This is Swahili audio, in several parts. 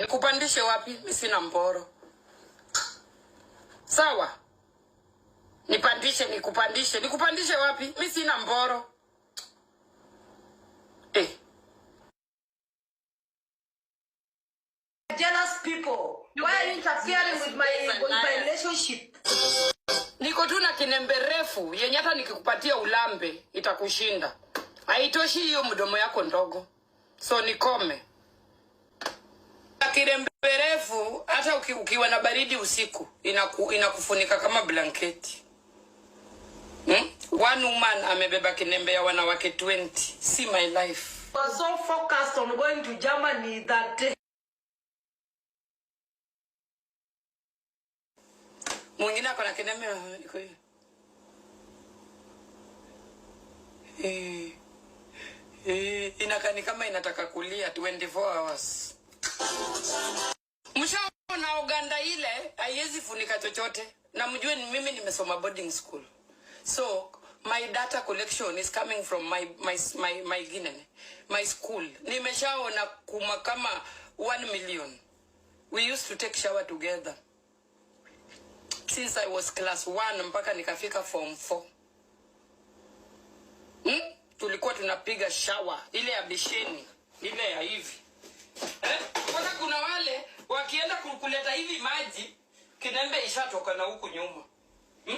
Nikupandishe wapi? Mimi sina mboro. Sawa? Nikupandishe wapi? Mimi sina mboro. Jealous people. Why are you interfering with my relationship? Niko tu na kinembe refu yenye hata nikikupatia ulambe itakushinda. Haitoshi hiyo mdomo yako ndogo. So nikome. Kinembe refu hata ukiwa na baridi usiku inakufunika kama blanketi. One woman amebeba kinembe ya wanawake 20. See my life. I was so focused on going to Germany that day. Mwingine akona kinembe iko hivi. Inakani kama inataka kulia 24 hours. Mshaona Uganda ile haiwezi funika chochote. Na mjue ni mimi nimesoma boarding school. So my data collection is coming from my school. Nimeshaona kuma kama 1 million. We used to take shower together. Since I was class 1 mpaka nikafika form 4. Tulikuwa tunapiga shower ile ya besheni, ile ya hivi. Mpaka kuna wale wakienda kuleta hivi maji, kinembe ishatoka na huko nyuma.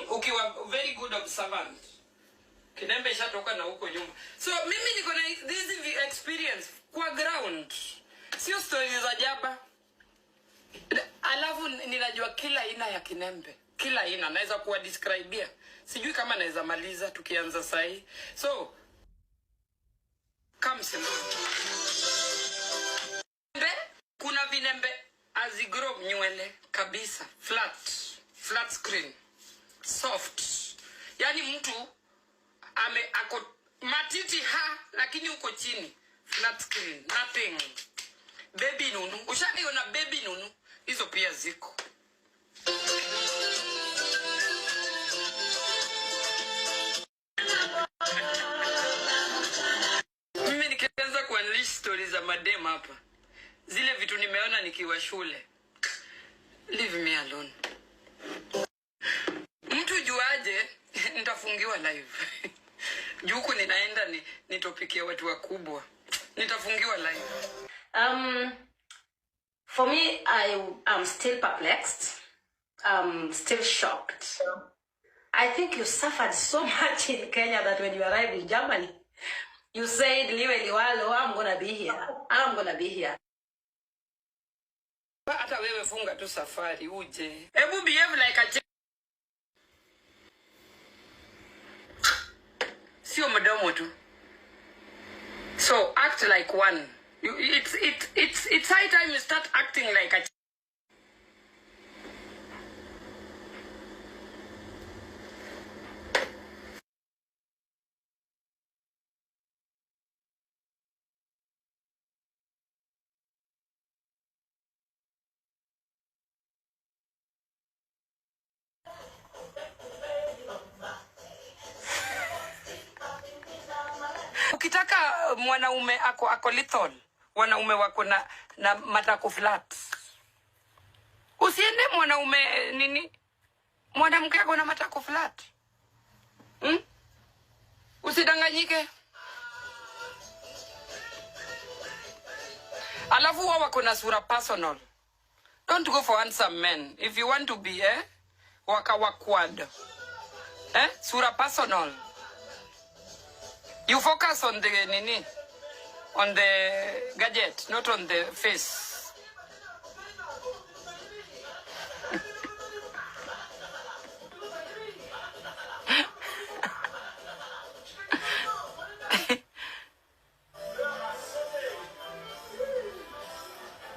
Ukiwa very good observant. Kinembe ishatoka na huko nyuma. So mimi niko na this experience kwa ground. Sio stories za jaba. Alafu ninajua kila aina ya kinembe. Kila aina naweza kuwa describea. Sijui kama naweza maliza tukianza sahi. So come sema. Kuna vinembe azigrow nywele kabisa, flat screen, soft. Yani mtu ako matiti lakini uko chini, flat screen, nothing. Baby nunu, ushaniona baby nunu, hizo pia ziko. Mimi nikianza kuunleash stories za madem hapa. Zile vitu nimeona nikiwa shule. Leave me alone. Mtu juaje nitafungiwa live. Juku ninaenda nitopikia watu wakubwa. Nitafungiwa live. For me, I'm still perplexed. Still shocked. I think you suffered so much in Kenya that when you arrived in Germany, you said, Liwe Liwalo, I'm gonna be here. Hata wewe funga tu safari uje. Ebu behave like a sio mdomo tu. So act like one. It's high time you start acting like a Ukitaka mwanaume ako lethal, wanaume wako na matako flat. Usiende mwanaume nini? Mwanamke ako na matako flat. Usidanganyike. Alafu wao wako na sura personal. Don't go for handsome men. If you want to be waka wakwad. Sura personal. You focus on the on the gadget, not on the face.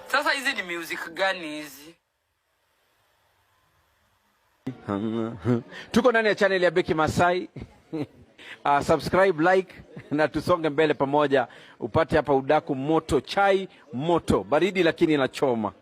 Sasa hizi ni music gani hizi? Tuko ndani ya channel ya Becky Masai. Subscribe, like na tusonge mbele pamoja, upate hapa udaku moto, chai moto, baridi lakini inachoma.